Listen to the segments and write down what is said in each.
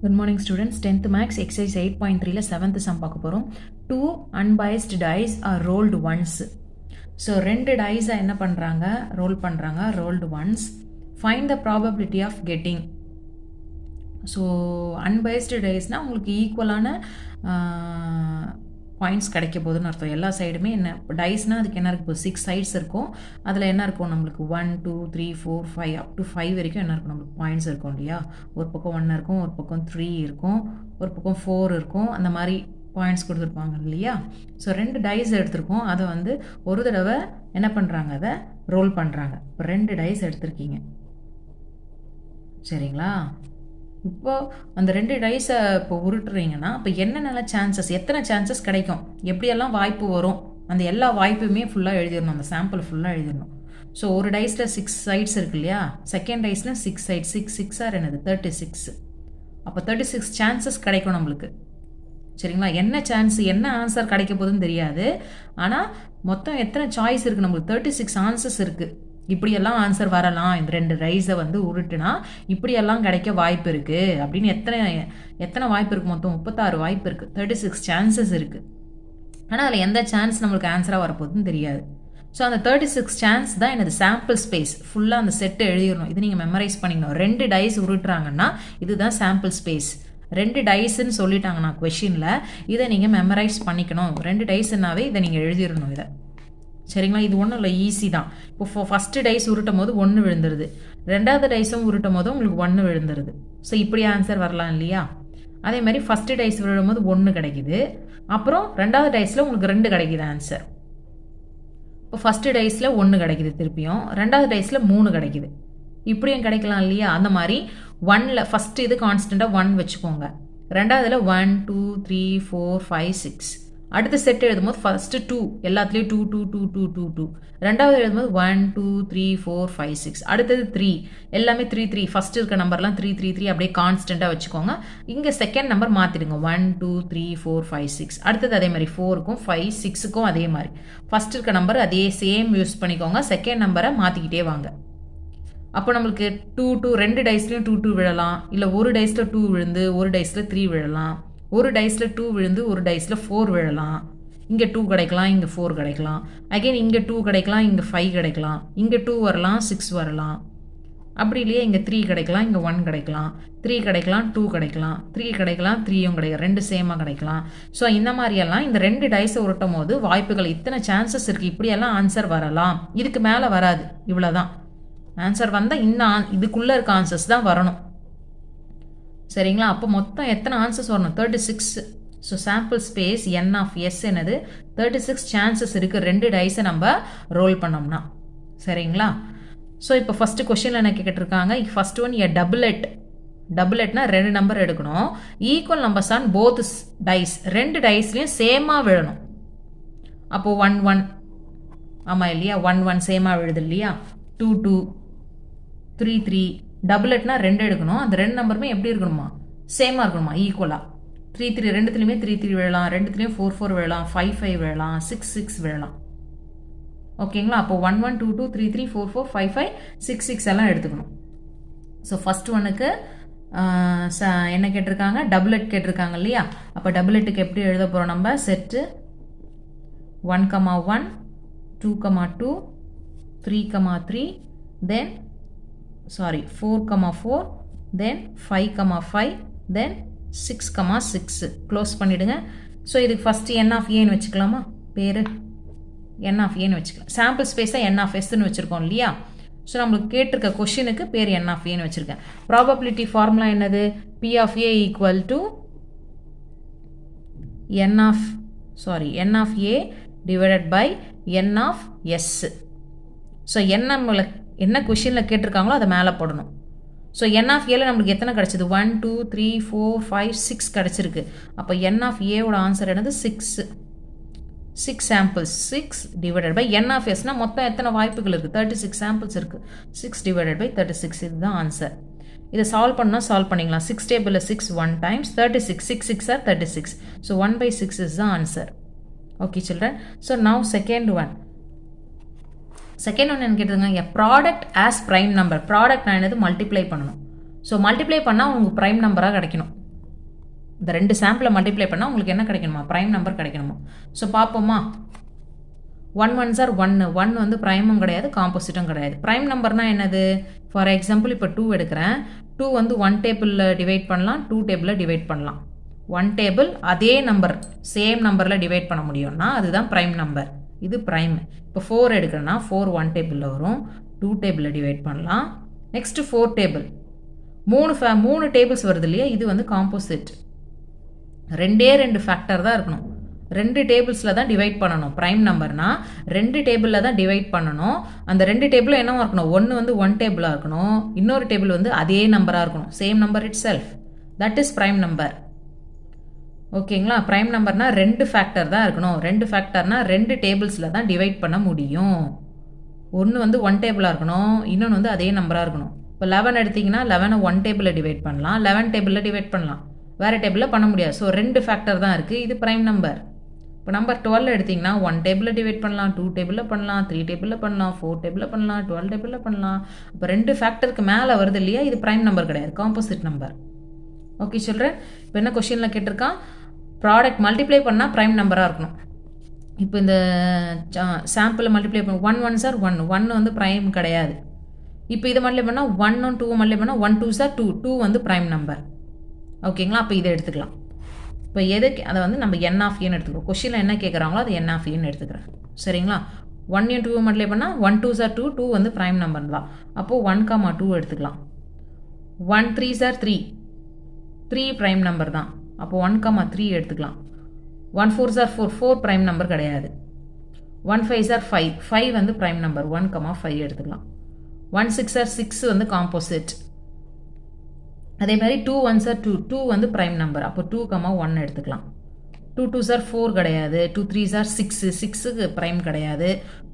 Good morning students. 10th max exercise 8.3 ல 7th sum பார்க்க போறோம். Two unbiased dice are rolled once. So ரெண்டு dice என்ன பண்றாங்க? roll பண்றாங்க. rolled once. Find the probability of getting. So unbiased dice னா உங்களுக்கு ஈக்குவலான பாயிண்ட்ஸ் கிடைக்க போகுதுன்னு அர்த்தம். எல்லா சைடுமே என்ன டைஸ்னால் அதுக்கு என்ன இருக்கும், 6 சைட்ஸ் இருக்கும். அதில் என்ன இருக்கும் நம்மளுக்கு 1 2 3 4 5 அப் டு 5 வரைக்கும் என்ன இருக்கும் நம்மளுக்கு பாயிண்ட்ஸ் இருக்கும் இல்லையா. ஒரு பக்கம் 1 இருக்கும், ஒரு பக்கம் 3 இருக்கும், ஒரு பக்கம் 4 இருக்கும். அந்த மாதிரி பாயிண்ட்ஸ் கொடுத்துருப்பாங்க இல்லையா. ஸோ 2 டைஸ் எடுத்திருக்கோம். அதை வந்து ஒரு தடவை என்ன பண்ணுறாங்க, அதை ரோல் பண்ணுறாங்க. இப்போ 2 டைஸ் எடுத்திருக்கீங்க சரிங்களா. இப்போ அந்த 2 டைஸை இப்போ உருட்டுறீங்கன்னா இப்போ என்னென்ன சான்சஸ், எத்தனை சான்சஸ் கிடைக்கும், எப்படியெல்லாம் வாய்ப்பு வரும், அந்த எல்லா வாய்ப்புமே ஃபுல்லாக எழுதிடணும். அந்த சாம்பிள் ஃபுல்லாக எழுதிடணும். ஸோ ஒரு டைஸில் 6 சைட்ஸ் இருக்கு இல்லையா, செகண்ட் டைஸில் 6 சைட்ஸ், 6 ஆர் என்னது 36. அப்போ 36 சான்சஸ் கிடைக்கும் நம்மளுக்கு சரிங்களா. என்ன சான்ஸ், என்ன ஆன்சர் கிடைக்க போகுதுன்னு தெரியாது. ஆனால் மொத்தம் எத்தனை சாய்ஸ் இருக்குது நம்மளுக்கு, 36 ஆன்சர்ஸ் இருக்குது. இப்படியெல்லாம் ஆன்சர் வரலாம், இந்த 2 ரைஸை வந்து உருட்டுனா இப்படியெல்லாம் கிடைக்க வாய்ப்பு இருக்குது அப்படின்னு எத்தனை வாய்ப்பு இருக்குது, மொத்தம் 36 வாய்ப்பு இருக்குது, 36 சான்சஸ் இருக்குது. ஆனால் அதில் எந்த சான்ஸ் நம்மளுக்கு ஆன்சராக வரப்போகுதுன்னு தெரியாது. ஸோ அந்த 36 சான்ஸ் தான் எனது சாம்பிள் ஸ்பேஸ். ஃபுல்லாக அந்த செட்டை எழுதிடணும். இது நீங்கள் மெமரைஸ் பண்ணிக்கணும். 2 டைஸ் உருட்டுறாங்கன்னா இதுதான் சாம்பிள் ஸ்பேஸ். 2 டைஸ்ன்னு சொல்லிட்டாங்கன்னா கொஷினில் இதை நீங்கள் மெமரைஸ் பண்ணிக்கணும். 2 டைஸ்னாவே இதை நீங்கள் எழுதிடணும் இதை சரிங்களா. இது ஒன்றும் இல்லை, ஈஸி தான். இப்போ ஃபஸ்ட்டு டைஸ் உருட்டும் போது 1 விழுந்துருது, 2வது டைஸும் உருட்டும் போது உங்களுக்கு 1 விழுந்துருது. ஸோ இப்படி ஆன்சர் வரலாம் இல்லையா. அதே மாதிரி ஃபஸ்ட்டு டைஸ் விழும் போது 1 கிடைக்குது, அப்புறம் 2வது டைஸில் உங்களுக்கு 2 கிடைக்குது ஆன்சர். இப்போ ஃபஸ்ட்டு டைஸில் 1 கிடைக்குது, திருப்பியும் 2வது டைஸில் 3 கிடைக்குது. இப்படியும் கிடைக்கலாம் இல்லையா. அந்த மாதிரி 1ல் ஃபஸ்ட்டு இது கான்ஸ்டண்ட்டாக 1 வச்சுக்கோங்க. 2வதுல 1 2 3 4 5 6. அடுத்த செட் எழுதும்போது ஃபஸ்ட்டு 2 எல்லாத்துலேயும் 2 2 2 2 2 2. 2வது எழுதும்போது 1 2 3 4 5 6. அடுத்தது 3 எல்லாமே 3 3. ஃபஸ்ட்டு இருக்க நம்பர்லாம் 3 3 3 அப்படியே கான்ஸ்டண்ட்டாக வச்சுக்கோங்க. இங்கே செகண்ட் நம்பர் மாற்றிடுங்க, 1 2 3 4 5 6. அடுத்தது அதே மாதிரி 4க்கும் 5 6க்கும் அதே மாதிரி ஃபஸ்ட் இருக்க நம்பர் அதே சேம் யூஸ் பண்ணிக்கோங்க. செகண்ட் நம்பரை மாற்றிக்கிட்டே வாங்க. அப்போ நம்மளுக்கு 2 2 2 டைஸ்லையும் 2 2 விழலாம், இல்லை ஒரு டைஸில் 2 விழுந்து ஒரு டைஸில் 3 விழலாம், ஒரு டைஸில் 2 விழுந்து ஒரு டைஸில் 4 விழலாம். இங்கே 2 கிடைக்கலாம், இங்கே 4 கிடைக்கலாம். அகைன் இங்கே 2 கிடைக்கலாம், இங்கே 5 கிடைக்கலாம், இங்கே 2 வரலாம், 6 வரலாம். அப்படி இல்லையா, இங்கே 3 கிடைக்கலாம், இங்கே 1 கிடைக்கலாம், 3 கிடைக்கலாம், 2 கிடைக்கலாம், 3 கிடைக்கலாம், 3யும் கிடைக்கும், 2 சேமாக கிடைக்கலாம். ஸோ இந்த மாதிரியெல்லாம் இந்த 2 டைஸை உருட்டும் போது வாய்ப்புகள் இத்தனை சான்சஸ் இருக்குது, இப்படியெல்லாம் ஆன்சர் வரலாம். இதுக்கு மேலே வராது, இவ்வளோதான் ஆன்சர். வந்தால் இன்னும் இதுக்குள்ளே இருக்க ஆன்சர்ஸ் தான் வரணும் சரிங்களா. அப்போ மொத்தம் எத்தனை ஆன்சர்ஸ் வரணும், 36. So sample space n of S என்னது 36 சான்சஸ் இருக்குது 2 டைஸை நம்ம ரோல் பண்ணோம்னா சரிங்களா. ஸோ இப்போ ஃபஸ்ட்டு கொஷினில் என்ன கேட்டிருக்காங்க, ஃபர்ஸ்ட் ஒன் டபுளெட்னா 2 நம்பர் எடுக்கணும், equal numbers on both dice, 2 டைஸ்லையும் சேமாக விழணும். அப்போது 1 1 ஆமாம் இல்லையா, 1 1 சேமாக விழுது இல்லையா, 2 2 3 3. டபுளெட்னா 2 எடுக்கணும், அந்த 2 நம்பருமே எப்படி இருக்கணுமா, சேமாக இருக்கணுமா, ஈக்குவலாக. 3 3 ரெண்டுத்துலையுமே 3 3 விழலாம், ரெண்டுத்துலையும் 4 4 விழலாம், 5 5 விழலாம், 6 6 விழலாம் ஓகேங்களா. அப்போ 1 1 2 2 3 3 4 4 5 5 6 6 எல்லாம் எடுத்துக்கணும். ஸோ ஃபஸ்ட் ஒன்னுக்கு என்ன கேட்டிருக்காங்க, டபுளெட் கேட்டிருக்காங்க இல்லையா. அப்போ டபுளெட்டுக்கு எப்படி எழுத போகிறோம் நம்ம, செட்டு 1 1 2 2 3 3 தென் 4 4 then 5 5 then 6 6 க்ளோஸ் பண்ணிவிடுங்க. ஸோ இதுக்கு ஃபஸ்ட்டு n ஆஃப் ஏன்னு வச்சுக்கலாமா, பேர் n ஆஃப் ஏன்னு வச்சுக்கலாம். சாம்பிள் ஸ்பேஸாக n ஆஃப் எஸ்ன்னு வச்சுருக்கோம் இல்லையா. ஸோ நம்மளுக்கு கேட்டிருக்க கொஷினுக்கு பேர் n ஆஃப் ஏன்னு வச்சுருக்கேன். ப்ராபபிலிட்டி ஃபார்முலா என்னது, p of A equal to n of A divided by n of S. So என்ன கொஷினில் கேட்டிருக்காங்களோ அதை மேலே போடணும். ஸோ n ஆஃப் ஏல நம்மளுக்கு எத்தனை கிடச்சிது, 1 2 3 4 5 6 கிடச்சிருக்கு. அப்போ n ஆஃப் ஏவோட ஆன்சர் என்னது 6 samples, 6 divided by n of எஸ்னா மொத்தம் எத்தனை வாய்ப்புகள் இருக்குது, 36 சாம்பிள்ஸ் இருக்குது, 6 டிவைடட் பை 36 இதுதான் ஆன்சர். இதை சால்வ் பண்ணால் சால்வ் பண்ணிக்கலாம். 6 டேபிளில் 6 1 டைம்ஸ் 36, 6 6 ஆர் 36. ஸோ 1/6 இஸ் தான் answer. Okay children. So now second one என்ன கேட்டிருக்காங்க, product as prime number. Product நான் என்னது மல்டிப்ளை பண்ணணும். ஸோ மல்டிப்ளை பண்ணால் உங்களுக்கு ப்ரைம் நம்பராக கிடைக்கணும். இந்த ரெண்டு சாம்பிளை மல்டிப்ளை பண்ணால் உங்களுக்கு என்ன கிடைக்கணுமா, ப்ரைம் நம்பர் கிடைக்கணுமா. ஸோ பார்ப்போமா. 1 1s are 1. 1 வந்து ப்ரைமும் கிடையாது காம்போசிட்டும் கிடையாது. ப்ரைம் நம்பர்னால் என்னது, ஃபார் எக்ஸாம்பிள் இப்போ 2 எடுக்கிறேன். 2 வந்து 1 டேபிளில் டிவைட் பண்ணலாம், 2 டேபிளில் டிவைட் பண்ணலாம். 1 டேபிள் அதே நம்பர் சேம் நம்பரில் டிவைட் பண்ண முடியும்னா அதுதான் ப்ரைம் நம்பர், இது ப்ரைம். இப்போ 4 எடுக்கிறேன்னா 4 1 டேபிளில் வரும், 2 டேபிளில் டிவைட் பண்ணலாம். நெக்ஸ்ட்டு 4 டேபிள், 3 டேபிள்ஸ் வருது இல்லையா, இது வந்து காம்போசிட். 2 ஃபேக்டர் தான் இருக்கணும், 2 டேபிள்ஸில் தான் டிவைட் பண்ணணும். ப்ரைம் நம்பர்னால் 2 டேபிளில் தான் டிவைட் பண்ணணும். அந்த 2 டேபிளும் என்னவா இருக்கணும், ஒன்று வந்து 1 டேபிளாக இருக்கணும், இன்னொரு டேபிள் வந்து அதே நம்பராக இருக்கணும், same number it self. That is prime number. ஓகேங்களா. ப்ரைம் நம்பர்னால் 2 ஃபேக்டர் தான் இருக்கணும். 2 ஃபேக்டர்னால் 2 டேபிள்ஸில் தான் டிவைட் பண்ண முடியும். ஒன்று வந்து 1 டேபிளாக இருக்கணும், இன்னொன்று வந்து அதே நம்பராக இருக்கணும். இப்போ 11 எடுத்திங்கன்னா 11 1 டேபிளில் டிவைட் பண்ணலாம், 11 டேபிளில் டிவைட் பண்ணலாம், வேறு டேபிளில் பண்ண முடியாது. ஸோ 2 ஃபேக்டர் தான் இருக்குது, இது ப்ரைம் நம்பர். இப்போ நம்பர் 12 எடுத்திங்கன்னா 1 டேபிளில் டிவைட் பண்ணலாம், 2 டேபிளில் பண்ணலாம், 3 டேபிளில் பண்ணலாம், 4 டேபிளில் பண்ணலாம், 12 டேபிளில் பண்ணலாம். இப்போ 2 ஃபேக்டருக்கு மேலே வருது இல்லையா, இது ப்ரைம் நம்பர் கிடையாது, காம்போசிட் நம்பர். ஓகே சொல்கிறேன். இப்போ என்ன கொஷினில் கேட்டிருக்கான், ப்ராடக்ட் மல்டிப்ளை பண்ணால் ப்ரைம் நம்பராக இருக்கணும். இப்போ இந்த சாம்பிளை மல்டிப்ளை பண்ண 1 1s are 1, 1 வந்து ப்ரைம் கிடையாது. இப்போ இதை மல்டிப்ளை பண்ணால் 1 2 மல்டிப்ளை பண்ணால் 1 2s are 2, 2 வந்து ப்ரைம் நம்பர். ஓகேங்களா. அப்போ இதை எடுத்துக்கலாம். இப்போ எதுக்கு அதை வந்து நம்ம n of a எடுத்துக்கிறோம். கொஷினில் என்ன கேட்குறாங்களோ அது n of a எடுத்துக்கிறேன். சரிங்களா. 1 2 மல்டிப்ளை பண்ணால் 1 2s are 2, 2 வந்து ப்ரைம் நம்பர் தான். அப்போது 1 2 எடுத்துக்கலாம். 1 3s are 3, 3 ப்ரைம் நம்பர் தான். அப்போ 1 3 எடுத்துக்கலாம். 1 4s are 4, 4 ப்ரைம் நம்பர் கிடையாது. 1 5s are 5, 5 வந்து ப்ரைம் நம்பர், 1 5 எடுத்துக்கலாம். 1 6s are 6 வந்து காம்போசிட். அதே மாதிரி 2 1s are 2, 2 வந்து ப்ரைம் நம்பர், அப்போ 2 1 எடுத்துக்கலாம். 2 2s are 4 கிடையாது, 2 3s are 6, 6க்கு ப்ரைம் கிடையாது.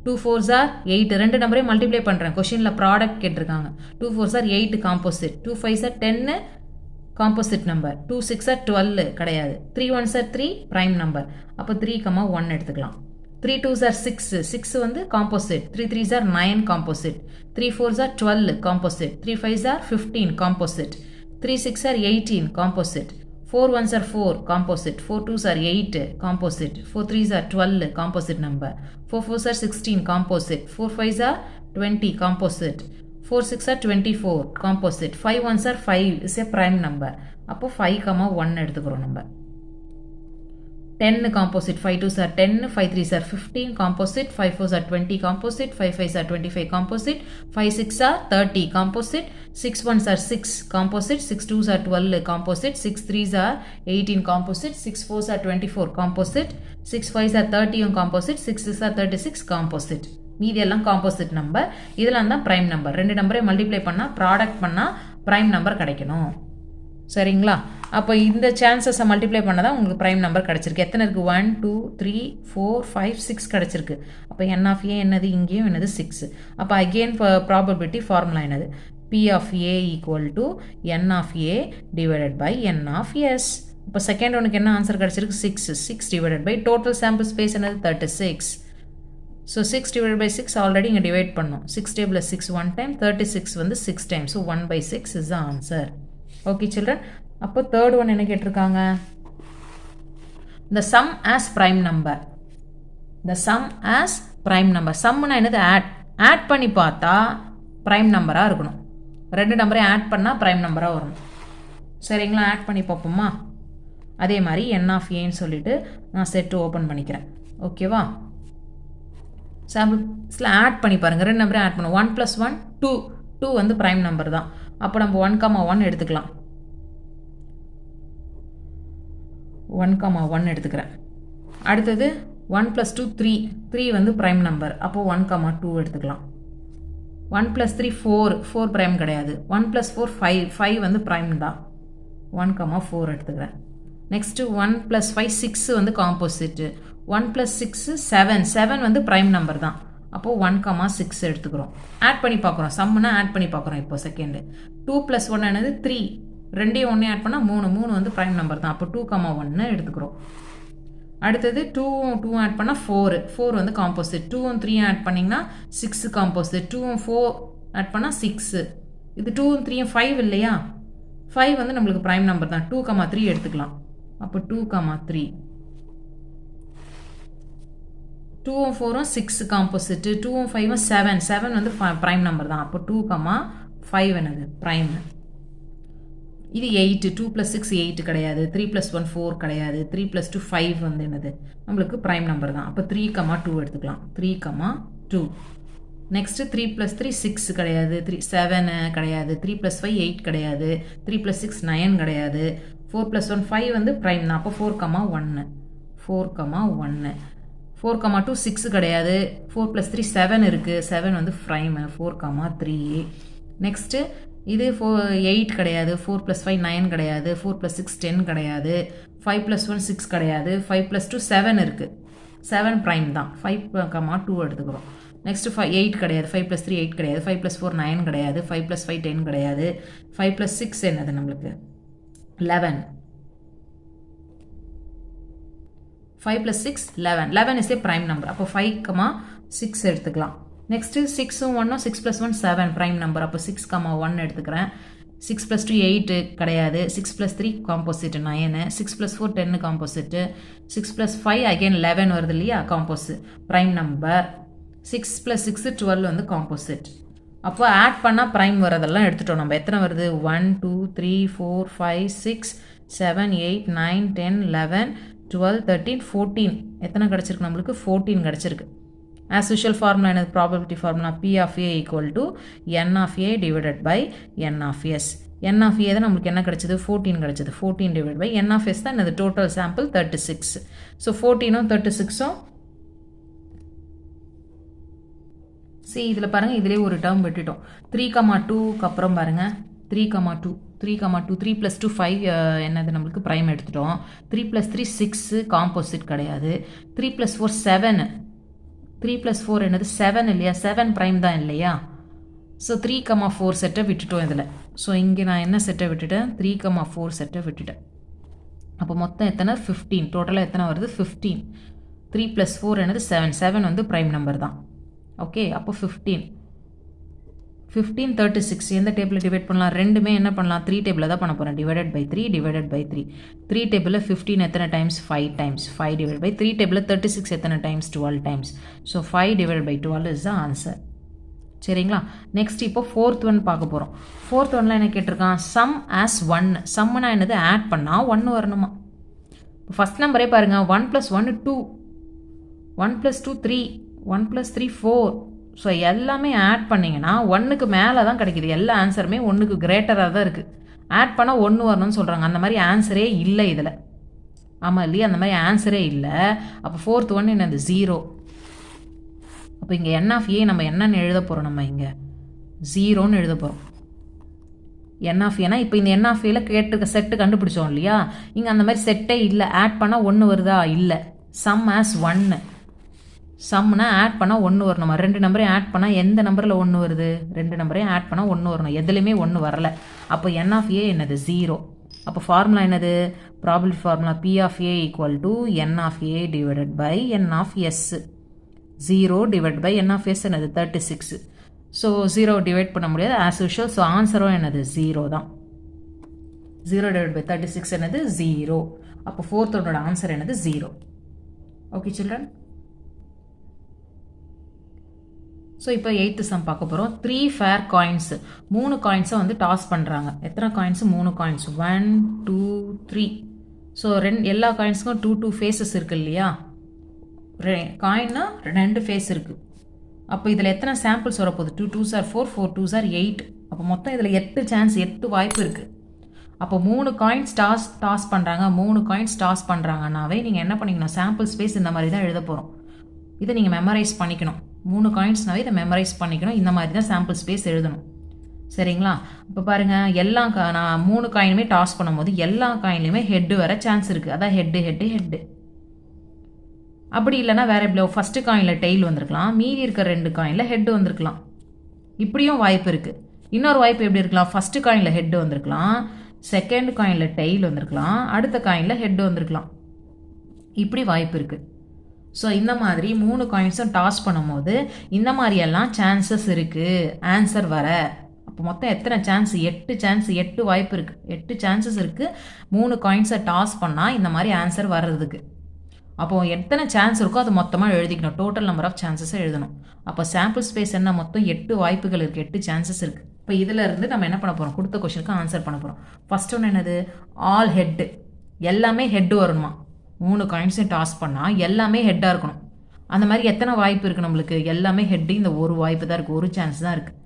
2 4s are 8, 2 நம்பரையும் மல்டிப்ளை பண்ணுறேன், கொஷினில் ப்ராடக்ட் கேட்டிருக்காங்க. 2 4s are 8 composite, 2 5s are 10 composite number, 2 6s are 12 கிடையாது. 3 1s are 3 ப்ரைம் நம்பர், அப்போ 3 1 எடுத்துக்கலாம். 3 2s are 6, 6 வந்து composite. 3 3s are 9 composite. 3 4s are 12 composite. 3 5s are 15 composite. 3 6 are 18 composite. 4 1s are 4 composite. 4 2s are 8 composite. 4 3s are 12 composite number. 4 4s are 16 composite. 4 5s are 20 composite. 4 6 are 24 composite. 5 1s are 5 is a prime number. அப்போ 5 1 எடுத்துக்கிறோம் நம்ம. 10 composite. 5 2s are 10, 5 3s are 15 composite. 5 4s are 20 composite. 5 5s are 25 composite. 5 6 are 30 composite. 6 1s are 6 composite. 6 2s are 12 composite. 6 3s are 18 composite. 6 4s are 24 composite. 6 5s are 30 composite. 6 6s are 36 composite. மீதி எல்லாம் composite number. இதெல்லாம் தான் prime number. 2 நம்பரை multiply பண்ணால் product பண்ணால் prime number கிடைக்கணும். சரிங்களா. அப்போ இந்த சான்சஸை மல்டிப்ளை பண்ண தான் உங்களுக்கு ப்ரைம் நம்பர் கிடச்சிருக்கு. எத்தனை இருக்குது, 1 2 3 4 5 6 கிடச்சிருக்கு. அப்போ n of a என்னது, இங்கேயும் என்னது 6. அப்போ அகெயின் ப்ராபபிலிட்டி ஃபார்முலா என்னது, p of a equal to n of a divided by n of s. இப்போ செகண்ட் ஒனுக்கு என்ன ஆன்சர் கிடச்சிருக்கு, 6. 6 divided by total sample space என்னது 36. ஸோ 6 divided by 6 ஆல்ரெடி இங்கே டிவைட் பண்ணோம். 6 டேபிள் 6 1 டைம், 36 வந்து 6 time. So 1/6 is the answer. Okay children. அப்போ third one என்ன கேட்டிருக்காங்க, the sum as prime number. the sum as prime number. சம்னா என்னது, add பண்ணி பார்த்தா ப்ரைம் நம்பராக இருக்கணும். 2 நம்பரையும் ஆட் பண்ணால் ப்ரைம் நம்பராக வரணும். சரிங்களா. ஆட் பண்ணி பார்ப்போமா. அதே மாதிரி n of aன்னு சொல்லிட்டு நான் செட்டு ஓப்பன் பண்ணிக்கிறேன். ஓகேவா. சாம்பிள்ஸில் ஆட் பண்ணி பாருங்கள், 2 நம்பரையும் ஆட் பண்ணுவோம். 1 + 1 2, 2 வந்து ப்ரைம் நம்பர் தான். அப்போ நம்ம 1 1 எடுத்துக்கலாம். 1 1 எடுத்துக்கிறேன். அடுத்தது 1 + 2 3, 3 வந்து ப்ரைம் நம்பர். அப்போது 1 2 எடுத்துக்கலாம். 1 + 3 4, 4 ப்ரைம் கிடையாது. 1 + 4 5, 5 வந்து ப்ரைம் தான். 1 4 எடுத்துக்கிறேன். நெக்ஸ்ட்டு 1 + 5 6 வந்து காம்போசிட்டு. 1 + 6 7, 7 வந்து ப்ரைம் நம்பர் தான். அப்போது 1 6 எடுத்துக்கிறோம். ஆட் பண்ணி பார்க்குறோம், சம்முன்னா ஆட் பண்ணி பார்க்குறோம். இப்போ செகண்டு 2 + 1 என்னது 3, 2 1 ஆட் பண்ணால் 3, 3 வந்து ப்ரைம் நம்பர் தான். அப்போ 2 1 எடுத்துக்கிறோம். அடுத்தது 2 2 ஆட் பண்ணால் 4, 4 வந்து காம்போசிட். 2 3 ஆட் பண்ணிங்கன்னா 6 காம்போசிட். 2 4 ஆட் பண்ணால் 6. இது 2 3 5 இல்லையா, 5 வந்து நம்மளுக்கு ப்ரைம் நம்பர் தான். 2 3 எடுத்துக்கலாம். அப்போ 2, 3. 2ம் 4ம் 6 காம்போசிட், 2ம் 5ம் 7. 7 வந்து ப்ரைம் நம்பர் தான். அப்போ 2, 5 என்னது ப்ரைம். இது 8. 2 + 6 8 கிடையாது. 3 + 1 4 கிடையாது. 3 + 2 5 வந்து என்னது நம்மளுக்கு ப்ரைம் நம்பர் தான். அப்போ 3, 2 எடுத்துக்கலாம். 3, 2. நெக்ஸ்ட் 3 + 3 6 கிடையாது. 7 கிடையாது. 3 + 5 8 கிடையாது. 3 + 6 9 கிடையாது. 4 + 1 5 வந்து ப்ரைம் தான். அப்போ 4, 1. 4, 1. 4, 2 6 கிடையாது. 4 + 3 7 இருக்குது. 7 வந்து ப்ரைம். 4, 3. நெக்ஸ்ட்டு இது 8 கிடையாது. 4 + 5 9 கிடையாது. 4 + 6 10 கிடையாது. 5 + 1 6 கிடையாது. 5 + 2 7 இருக்குது. 7 ப்ரைம் தான். 5, 2 எடுத்துக்கிறோம். நெக்ஸ்ட் 8 கிடையாது. 5 + 3 8 கிடையாது. 5 + 4 9 கிடையாது. 5 + 5 10 கிடையாது. 5 + 6 என்னது நம்மளுக்கு 11. 5 + 6 11. 11 is a prime number. அப்போ 5, 6 எடுத்துக்கலாம். நெக்ஸ்ட்டு 6ம் 1ம் 6 + 1 7 ப்ரைம் நம்பர். அப்போ 6, 1 எடுத்துக்கிறேன். 6 + 2 8 கிடையாது. 6 + 3 காம்போசிட் 9. 6 + 4 10 காம்போசிட். 6 + 5 அகைன் 11 வருது இல்லையா காம்போசிட் ப்ரைம் நம்பர். 6 + 6 12 வந்து காம்போசிட். அப்போ ஆட் பண்ணால் ப்ரைம் வரதெல்லாம் எடுத்துட்டோம் நம்ம. எத்தனை வருது 1 2 3 4 5 6 7 8 9 10 11 12 13 14. எத்தனை கிடச்சிருக்கு நம்மளுக்கு 14 கிடச்சிருக்கு. ஆஸ் யூஷுவல் ஃபார்முலா என்னது probability formula P of A = N of A divided by N of S. N of A தான் நம்மளுக்கு என்ன கிடச்சிது 14 கிடச்சிது. 14 divided by N of S தான் என்னது டோட்டல் சாம்பிள் 36. ஸோ 14ம் 36ம் இதில் பாருங்கள் இதிலே ஒரு டேர்ம் விட்டுட்டோம். 3, 2க்கு அப்புறம் பாருங்கள் 3, 2 3, 2 3 + 2 5 என்னது நம்மளுக்கு ப்ரைம் எடுத்துட்டோம். 3 + 3 6 காம்போசிட் கிடையாது. 3 + 4 7. 3 + 4 என்னது 7 இல்லையா. 7 ப்ரைம் தான் இல்லையா. ஸோ 3, 4 செட்டை விட்டுட்டோம் இதில். ஸோ இங்கே நான் என்ன செட்டை விட்டுட்டேன் 3, 4 செட்டை விட்டுட்டேன். அப்போ மொத்தம் எத்தனை 15. டோட்டலாக எத்தனை வருது 15. 3 + 4 என்னது 7. 7 வந்து ப்ரைம் நம்பர் தான். ஓகே அப்போ 15 36 எந்த டேபிளில் டிவைட் பண்ணலாம் ரெண்டுமே என்ன பண்ணலாம் 3 டேபிளில் தான் பண்ண போகிறேன். Divided by 3 divided by 3. 3 டேபிளில் 15 எத்தனை டைம்ஸ் 5 டைம்ஸ். 5 டிவைட் பை 3 டேபிளில் 36 எத்தனை times 12 times. So 5 divide by 12 is the answer. சரிங்களா. நெக்ஸ்ட் இப்போ 4th ஒன் பார்க்க போகிறோம். 4th ஒன்ல என்ன கேட்டிருக்கான் சம் ஆஸ் 1. சம்னா என்னது ஆட் பண்ணால் 1 வரணுமா. ஃபஸ்ட் நம்பரே பாருங்கள் 1 + 1 2, 1 + 2 3, 1 + 3 4. ஸோ எல்லாமே ஆட் பண்ணிங்கன்னா 1க்கு மேலே தான் கிடைக்கிது. எல்லா ஆன்சருமே 1க்கு கிரேட்டராக தான் இருக்குது. ஆட் பண்ணால் 1 வரணும்னு சொல்கிறாங்க. அந்த மாதிரி ஆன்சரே இல்லை இதில். ஆமாம் இல்லையா அந்த மாதிரி ஆன்சரே இல்லை. அப்போ 4th ஒன் என்னது 0. அப்போ இங்கே N of A நம்ம என்னன்னு எழுத போகிறோம் நம்ம இங்கே 0ன்னு எழுத போகிறோம். N of Aனா இப்போ இந்த N of Aல கேட்டிருக்க செட்டு கண்டுபிடிச்சோம் இல்லையா. இங்கே அந்த மாதிரி செட்டே இல்லை. ஆட் பண்ணால் 1 வருதா இல்லை. Some as 1. சம்னா ஆட் பண்ணால் 1 வரணுமா. 2 நம்பரையும் ஆட் பண்ணால் எந்த நம்பரில் 1 வருது 2 நம்பரையும் ஆட் பண்ணால் 1 வரணும். எதுலையுமே 1 வரல. அப்போ N of A என்னது 0. அப்போ ஃபார்முலா என்னது probability formula P of A = N of A divided by N of S. 0 divided by N of S என்னது 36. ஸோ 0 டிவைட் பண்ண முடியாது ஆஸ் யூஷுவல். ஸோ ஆன்சரும் என்னது 0 தான். 0 divided by 36 என்னது 0. அப்போ 4th ஒன்னோட ஆன்சர் என்னது 0. Okay children. ஸோ இப்போ 8th சம் பார்க்க போகிறோம். 3 ஃபேர் காயின்ஸ் 3 காயின்ஸை வந்து டாஸ் பண்ணுறாங்க. எத்தனை காயின்ஸு 3 காயின்ஸ் 1 2 3. ஸோ எல்லா காயின்ஸுக்கும் 2 ஃபேஸஸ் இருக்குது இல்லையா. காயின்னா 2 ஃபேஸ் இருக்குது. அப்போ இதில் எத்தனை சாம்பிள்ஸ் வரப்போகுது 2 2s are 4 4 2s are 8. அப்போ மொத்தம் இதில் 8 சான்ஸ் 8 வாய்ப்பு இருக்குது. அப்போ 3 காயின்ஸ் டாஸ் பண்ணுறாங்க. 3 காயின்ஸ் டாஸ் பண்ணுறாங்கன்னாவே நீங்கள் என்ன பண்ணிக்கணும் சாம்பிள் ஸ்பேஸ் இந்த மாதிரி தான் எழுத போகிறோம். இதை நீங்கள் மெமரைஸ் பண்ணிக்கணும். 3 காயின்ஸ்னாவே இதை மெமரைஸ் பண்ணிக்கணும். இந்த மாதிரி தான் சாம்பிள் ஸ்பேஸ் எழுதணும். சரிங்களா. இப்போ பாருங்கள் நான் 3 காயினுமே டாஸ் பண்ணும்போது எல்லா காயின்லையுமே ஹெட்டு வர சான்ஸ் இருக்குது. அதான் ஹெட்டு. அப்படி இல்லைனா வேற எப்படி ஃபஸ்ட்டு காயினில் டெய்ல் வந்திருக்கலாம். மீதி இருக்கிற 2 காயினில் ஹெட்டு வந்திருக்கலாம். இப்படியும் வாய்ப்பு இருக்குது. இன்னொரு வாய்ப்பு எப்படி இருக்கலாம் ஃபஸ்ட்டு காயினில் ஹெட்டு வந்திருக்கலாம். செகண்ட் காயினில் டெய்ல் வந்திருக்கலாம். அடுத்த காயினில் ஹெட்டு வந்திருக்கலாம். இப்படி வாய்ப்பு இருக்குது. ஸோ இந்த மாதிரி 3 காயின்ஸும் டாஸ் பண்ணும்போது இந்த மாதிரியெல்லாம் சான்சஸ் இருக்குது ஆன்சர் வர. அப்போ மொத்தம் எத்தனை சான்ஸ்? 8 வாய்ப்பு இருக்குது, 8 சான்சஸ் இருக்குது. 3 காயின்ஸை டாஸ் பண்ணால் இந்த மாதிரி ஆன்சர் வர்றதுக்கு. அப்போது எத்தனை சான்ஸ் இருக்கோ அது மொத்தமாக எழுதிக்கணும். டோட்டல் நம்பர் ஆஃப் சான்சஸை எழுதணும். அப்போ சாம்பிள் ஸ்பேஸ் என்ன? மொத்தம் 8 வாய்ப்புகள் இருக்குது, 8 சான்சஸ் இருக்குது. இப்போ இதில் இருந்து நம்ம என்ன பண்ண போகிறோம்? கொடுத்த கொஷனுக்கு ஆன்சர் பண்ண போகிறோம். ஃபர்ஸ்ட் ஒன்று என்னது? ஆல் ஹெட்டு, எல்லாமே ஹெட்டு வரணுமா? 3 காயின்ஸையும் டாஸ் பண்ணால் எல்லாமே ஹெட்டாக இருக்கணும். அந்த மாதிரி எத்தனை வாய்ப்பு இருக்குது நம்மளுக்கு? எல்லாமே ஹெட்டு, இந்த ஒரு வாய்ப்பு தான் இருக்குது, ஒரு சான்ஸ் தான் இருக்குது.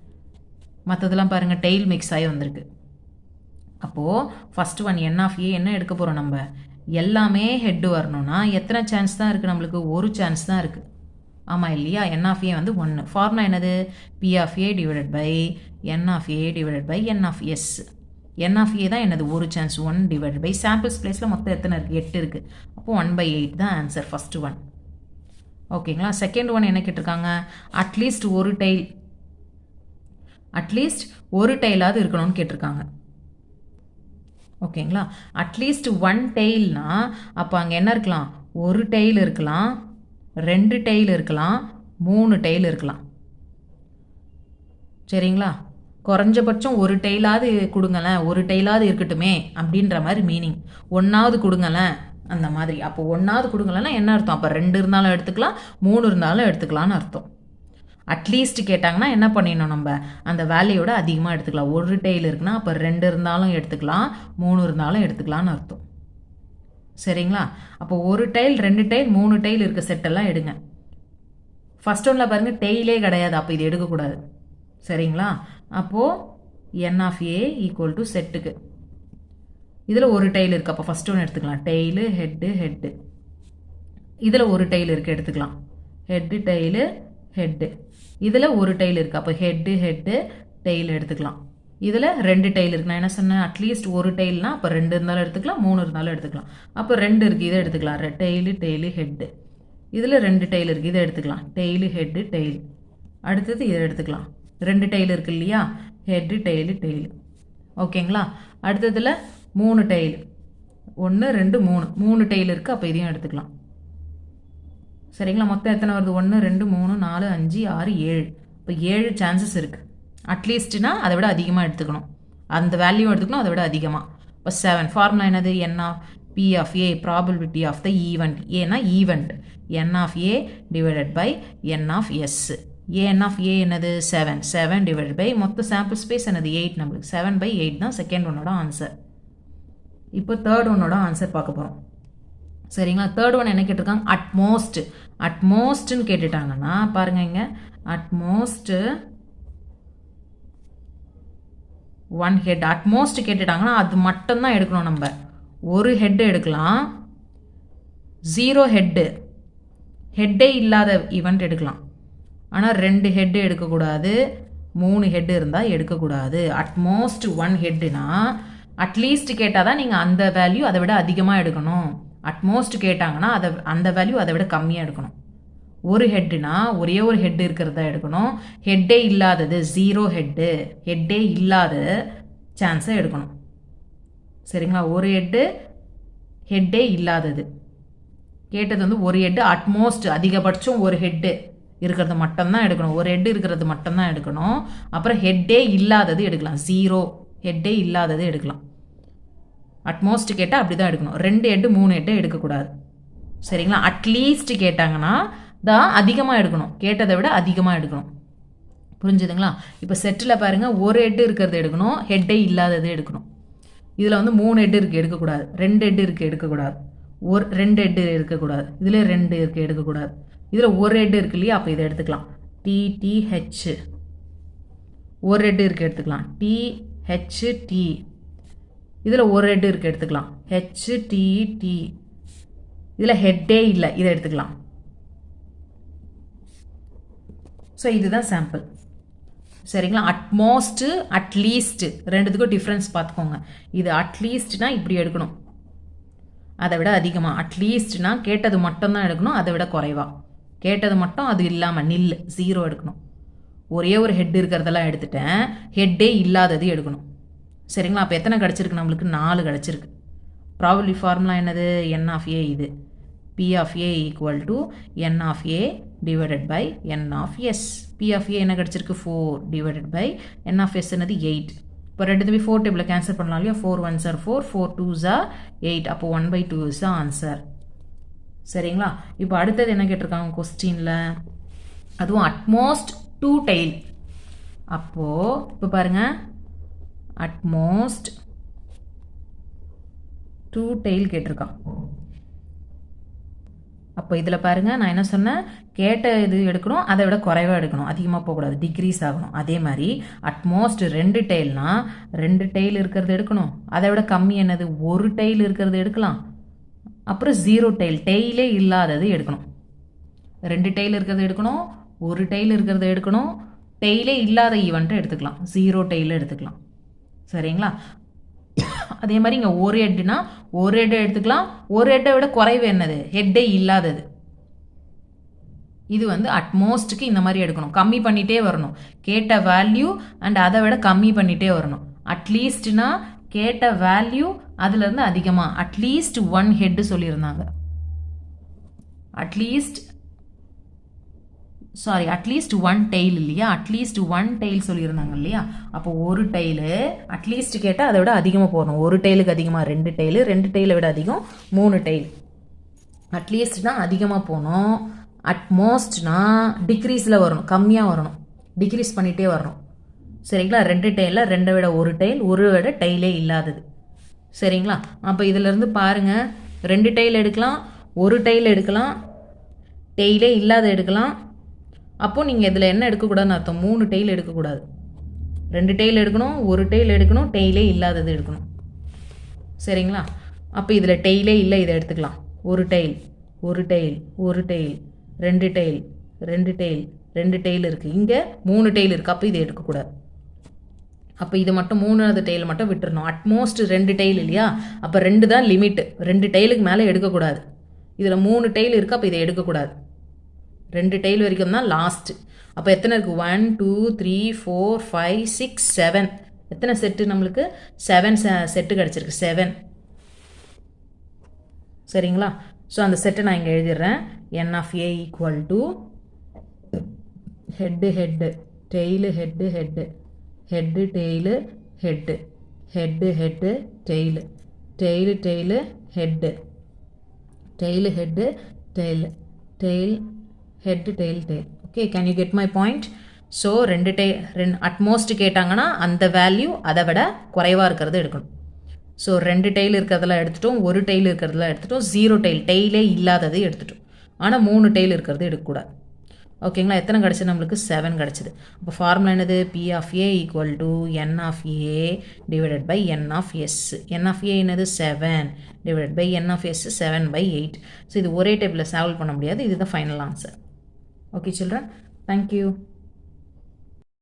மற்றதெல்லாம் பாருங்கள் டெய்ல் மிக்ஸ் ஆகி வந்திருக்கு. அப்போது ஃபஸ்ட்டு ஒன் என் ஆஃப் ஏ என்ன எடுக்க போகிறோம் நம்ம? எல்லாமே ஹெட்டு வரணும்னா எத்தனை சான்ஸ் தான் இருக்குது நம்மளுக்கு? ஒரு சான்ஸ் தான் இருக்குது. ஆமாம் இல்லையா? என் ஆஃப் ஏ வந்து 1. ஃபார்முலா என்னது? P of A divided by N of A divided by N of S. N of A தான் என்னது? ஒரு சான்ஸ், 1 டிவைடட் பை சாம்பிள்ஸ் பிளேஸில் மொத்தம் எத்தனை இருக்குது? 8 இருக்குது. அப்போது 1/8 தான் ஆன்சர் ஃபஸ்ட்டு ஒன். ஓகேங்களா? செகண்ட் ஒன் என்ன கேட்டிருக்காங்க? அட்லீஸ்ட் ஒரு டைல், அட்லீஸ்ட் ஒரு டைலாவது இருக்கணும்னு கேட்டிருக்காங்க. ஓகேங்களா? அட்லீஸ்ட் 1 டெய்ல்னா அப்போ அங்கே என்ன இருக்கலாம்? ஒரு டெய்ல் இருக்கலாம், 2 டெய்ல் இருக்கலாம், 3 டெய்ல் இருக்கலாம். சரிங்களா? குறைஞ்சபட்சம் ஒரு டெய்லாவது கொடுங்களேன், ஒரு டெய்லாவது இருக்கட்டுமே அப்படின்ற மாதிரி மீனிங். 1ஆவது கொடுங்களேன் அந்த மாதிரி. அப்போ 1ஆவது கொடுங்களேன்னா என்ன அர்த்தம்? அப்போ 2 இருந்தாலும் எடுத்துக்கலாம், 3 இருந்தாலும் எடுத்துக்கலான்னு அர்த்தம். அட்லீஸ்ட் கேட்டாங்கன்னா என்ன பண்ணிடணும்? நம்ம அந்த வேல்யூவோட அதிகமாக எடுத்துக்கலாம். ஒரு டெய்ல் இருக்குன்னா அப்போ 2 இருந்தாலும் எடுத்துக்கலாம், 3 இருந்தாலும் எடுத்துக்கலான்னு அர்த்தம். சரிங்களா? அப்போ ஒரு டைல், 2 டைல், 3 டைல் இருக்க செட்டெல்லாம் எடுங்க. ஃபர்ஸ்ட் ஒன்றில் பாருங்கள் டெய்லே கிடையாது, அப்போ இது எடுக்கக்கூடாது. சரிங்களா? அப்போது என் ஆஃப் ஏ ஈக்குவல் டு செட்டுக்கு இதில் ஒரு டைல் இருக்குது, அப்போ ஃபஸ்ட் ஒன்று எடுத்துக்கலாம். Tail head head. இதில் ஒரு டைல் இருக்குது, எடுத்துக்கலாம். Head tail head. இதில் ஒரு டைல் இருக்குது, அப்போ ஹெட்டு ஹெட்டு டெய்ல் எடுத்துக்கலாம். இதில் 2 டைல் இருக்குது. நான் என்ன சொன்னேன்? அட்லீஸ்ட் ஒரு டைல்னால் அப்போ 2 இருந்தாலும் எடுத்துக்கலாம், 3 இருந்தாலும் எடுத்துக்கலாம். அப்போ 2 இருக்குது, இதை எடுத்துக்கலாம். Tail tail head. இதில் 2 டைல் இருக்குது, இதை எடுத்துக்கலாம். Tail head tail. அடுத்தது இதை எடுத்துக்கலாம். 2 டைல் இருக்குது இல்லையா? Head tail tail. ஓகேங்களா? அடுத்ததில் 3 டைல், 1 2 3, 3 டைல் இருக்குது, அப்போ இதையும் எடுத்துக்கலாம். சரிங்களா? மொத்தம் எத்தனை வருது? 1 2 3 4 5 6 7. இப்போ 7 சான்சஸ் இருக்குது. அட்லீஸ்ட்னா அதை விட அதிகமாக எடுத்துக்கணும், அந்த வேல்யூ எடுத்துக்கணும், அதை விட அதிகமாக. இப்போ 7. ஃபார்முலா என்னது? என் of P of A probability of the event. ஏன்னா event. N of A divided by N of S. N of A என்னது? 7. 7 டிவைடட் பை மொத்த சாம்பிள் ஸ்பேஸ் என்னது? 8. நம்மளுக்கு 7/8 தான் செகண்ட் ஒன்னோட ஆன்சர். இப்போ தேர்ட் ஒன்னோட ஆன்சர் பார்க்க போகிறோம். சரிங்களா? தேர்ட் ஒன் என்ன கேட்டிருக்காங்க? அட்மோஸ்ட். அட்மோஸ்ட்னு கேட்டுட்டாங்கன்னா பாருங்க, இங்கே அட்மோஸ்ட் 1 ஹெட். அட்மோஸ்ட் கேட்டுட்டாங்கன்னா அது மட்டும்தான் எடுக்கணும். நம்ம ஒரு ஹெட்டு எடுக்கலாம், 0 ஹெட்டு, ஹெட்டே இல்லாத ஈவெண்ட் எடுக்கலாம். ஆனால் 2 ஹெட்டு எடுக்கக்கூடாது, 3 ஹெட்டு இருந்தால் எடுக்கக்கூடாது. அட்மோஸ்ட் 1 ஹெட்டுனா அட்லீஸ்ட் கேட்டால் தான் நீங்கள் அந்த வேல்யூ அதை விட அதிகமாக எடுக்கணும். அட்மோஸ்ட் கேட்டாங்கன்னா அந்த வேல்யூ அதை விட கம்மியாக எடுக்கணும். ஒரு ஹெட்டுனா ஒரே ஒரு ஹெட்டு இருக்கிறதா எடுக்கணும். ஹெட்டே இல்லாதது 0 ஹெட்டு, ஹெட்டே இல்லாத சான்ஸை எடுக்கணும். சரிங்களா? ஒரு ஹெட்டு, ஹெட்டே இல்லாதது கேட்டது வந்து ஒரு ஹெட்டு. அட்மோஸ்ட் அதிகபட்சம் ஒரு ஹெட்டு இருக்கிறது மட்டும்தான் எடுக்கணும், ஒரு ஹெட்டு இருக்கிறது மட்டும்தான் எடுக்கணும். அப்புறம் ஹெட்டே இல்லாதது எடுக்கலாம், 0 ஹெட்டே இல்லாதது எடுக்கலாம். அட்மோஸ்ட் கேட்டால் அப்படி தான் எடுக்கணும். 2 ஹெட்டு 3 ஹெட்டு எடுக்கக்கூடாது. சரிங்களா? அட்லீஸ்ட் கேட்டாங்கன்னா தான் அதிகமாக எடுக்கணும், கேட்டதை விட அதிகமாக எடுக்கணும். புரிஞ்சுதுங்களா? இப்போ செட்டில் பாருங்கள், ஒரு ஹெட்டு இருக்கிறது எடுக்கணும், ஹெட்டே இல்லாதது எடுக்கணும். இதில் வந்து 3 ஹெட்டு இருக்குது, எடுக்கக்கூடாது. 2 ஹெட்டு இருக்குது, எடுக்கக்கூடாது. 2 ஹெட்டு இருக்கக்கூடாது. இதில் 2 இருக்குது, எடுக்கக்கூடாது. இதில் ஒரு ஹெட்டு இருக்கு இல்லையா? அப்போ இதை எடுத்துக்கலாம். TTH. ஒரு ஹெட்டு இருக்குது, எடுத்துக்கலாம். THT. இதில் ஒரு ஹெட்டு இருக்குது, எடுத்துக்கலாம். HTT. இதில் ஹெட்டே இல்லை, இதை எடுத்துக்கலாம். ஸோ இதுதான் சாம்பிள். சரிங்களா? அட்மோஸ்ட்டு அட்லீஸ்ட்டு ரெண்டுத்துக்கும் டிஃப்ரென்ஸ் பார்த்துக்கோங்க. இது அட்லீஸ்ட்னா இப்படி எடுக்கணும், அதை விட அதிகமாக. அட்லீஸ்ட்னா கேட்டது மட்டும்தான் எடுக்கணும், அதை விட குறைவா. கேட்டது மட்டும் அது இல்லாமல் நில் 0 எடுக்கணும். ஒரே ஒரு ஹெட் இருக்கிறதெல்லாம் எடுத்துட்டேன், ஹெட்டே இல்லாதது எடுக்கணும். சரிங்களா? அப்போ எத்தனை கிடச்சிருக்கு நம்மளுக்கு? 4 கிடச்சிருக்கு. ப்ராபபிலிட்டி ஃபார்முலா என்னது? என் ஆஃப் ஏ. இது P of A equal to n of A divided by n of s. p of a என்ன கிடைச்சிருக்கு 4 divided by n of s என்னது 8. இப்போ ரெண்டுத்துமே 4 டேபிளில் கேன்சல் பண்ணலாம் இல்லையா 4 1s are 4 4 2s are 8 அப்போ 1/2 is the answer. சரிங்களா இப்போ அடுத்தது என்ன கேட்டிருக்காங்க கொஸ்டினில் அதுவும் அட்மோஸ்ட் 2 tail அப்போது இப்போ பாருங்க அட்மோஸ்ட் 2 tail கேட்டிருக்கான் அப்போ இதில் பாருங்கள் நான் என்ன சொன்னேன் கேட்ட இது எடுக்கணும் அதை விட குறைவாக எடுக்கணும் அதிகமாக போகக்கூடாது டிக்ரீஸ் ஆகணும் அதே மாதிரி அட்மோஸ்ட் 2 டெய்ல்னா 2 டெய்ல் இருக்கிறது எடுக்கணும் அதை விட கம்மி என்னது 1 டெய்ல் இருக்கிறது எடுக்கலாம் அப்புறம் 0 டெய்ல் டெய்லே இல்லாதது எடுக்கணும் 2 டெய்ல் இருக்கிறது எடுக்கணும் 1 டெய்ல் இருக்கிறது எடுக்கணும் டெய்லே இல்லாத ஈவெண்ட்டை எடுத்துக்கலாம் 0 டெய்ல் எடுத்துக்கலாம் சரிங்களா அதே மாதிரி இங்கே ஒரு ஹெட்னா ஒரு ஹெட்டை எடுத்துக்கலாம் ஒரு ஹெட்டை விட குறைவு என்னது ஹெட்டே இல்லாதது இது வந்து அட்மோஸ்ட்டுக்கு இந்த மாதிரி எடுக்கணும் கம்மி பண்ணிகிட்டே வரணும் கேட்ட வேல்யூ அண்ட் அதை விட கம்மி பண்ணிகிட்டே வரணும் அட்லீஸ்ட்னா கேட்ட வேல்யூ அதுலேருந்து அதிகமாக அட்லீஸ்ட் 1 ஹெட்டு சொல்லியிருந்தாங்க அட்லீஸ்ட் 1 டெய்ல் இல்லையா அட்லீஸ்ட் 1 டெய்ல் சொல்லியிருந்தாங்க இல்லையா அப்போ ஒரு டெய்லு அட்லீஸ்ட் கேட்டால் அதை விட அதிகமாக போகணும் ஒரு டெய்லுக்கு அதிகமாக 2 டெய்லு 2 டெய்லை விட அதிகம் 3 டெய்ல் அட்லீஸ்ட்னா அதிகமாக போகணும் அட்மோஸ்ட்னா டிக்ரீஸில் வரணும் கம்மியாக வரணும் டிக்ரீஸ் பண்ணிகிட்டே வரணும் சரிங்களா 2 டெய்லில் 2 விட ஒரு டெய்ல் ஒரு விட டெய்லே இல்லாதது சரிங்களா அப்போ இதிலேருந்து பாருங்கள் 2 டெய்ல் எடுக்கலாம் ஒரு டெய்ல் எடுக்கலாம் டெய்லே இல்லாத எடுக்கலாம் அப்போது நீங்கள் இதில் என்ன எடுக்கக்கூடாதுன்னு அர்த்தம் 3 டெய்ல் எடுக்கக்கூடாது 2 டெய்ல் எடுக்கணும் ஒரு டெய்ல் எடுக்கணும் டெய்லே இல்லாதது எடுக்கணும் சரிங்களா அப்போ இதில் டெய்லே இல்லை இதை எடுத்துக்கலாம் ஒரு டெய்ல் 2 டெய்ல் இருக்குது இங்கே 3 டெய்ல் இருக்குது அப்போ இதை எடுக்கக்கூடாது அப்போ இது மட்டும் 3வது டெய்ல் மட்டும் விட்டுறணும் அட்மோஸ்ட் 2 டெய்ல் இல்லையா அப்போ 2 தான் லிமிட்டு 2 டெய்லுக்கு மேலே எடுக்கக்கூடாது இதில் 3 டெய்ல் இருக்குது அப்போ இதை எடுக்கக்கூடாது 2 டெய்ல் வரைக்கும் தான் லாஸ்ட்டு அப்போ எத்தனை இருக்குது 1 2 3 4 5 6 7 எத்தனை செட்டு நம்மளுக்கு 7 செட்டு கிடச்சிருக்கு 7 சரிங்களா ஸோ அந்த செட்டை நான் இங்கே எழுதிடுறேன் n of a equal to head tail head tail head tail tail head tail head tail head tail okay can you get my point so 2 tail utmost கேட்டாங்கன்னா அந்த வேல்யூ அதை விட குறைவாக இருக்கிறது எடுக்கணும் ஸோ 2 டெய்ல் இருக்கிறதெல்லாம் எடுத்துட்டோம் ஒரு டெய்ல் இருக்கிறதெல்லாம் எடுத்துட்டோம் 0 டெய்ல் டெய்லே இல்லாதது எடுத்துட்டோம் ஆனால் 3 டெய்ல் இருக்கிறது எடுக்கக்கூடாது ஓகேங்களா எத்தனை கிடச்சி நம்மளுக்கு 7 கிடச்சிது அப்போ ஃபார்முலா என்னது p of a equal to n of a divided by n of s n of a என்னது 7 divided by n of s 7/8 so இது ஒரே டேபிளில் சால்வ் பண்ண முடியாது இதுதான் final answer okay children thank you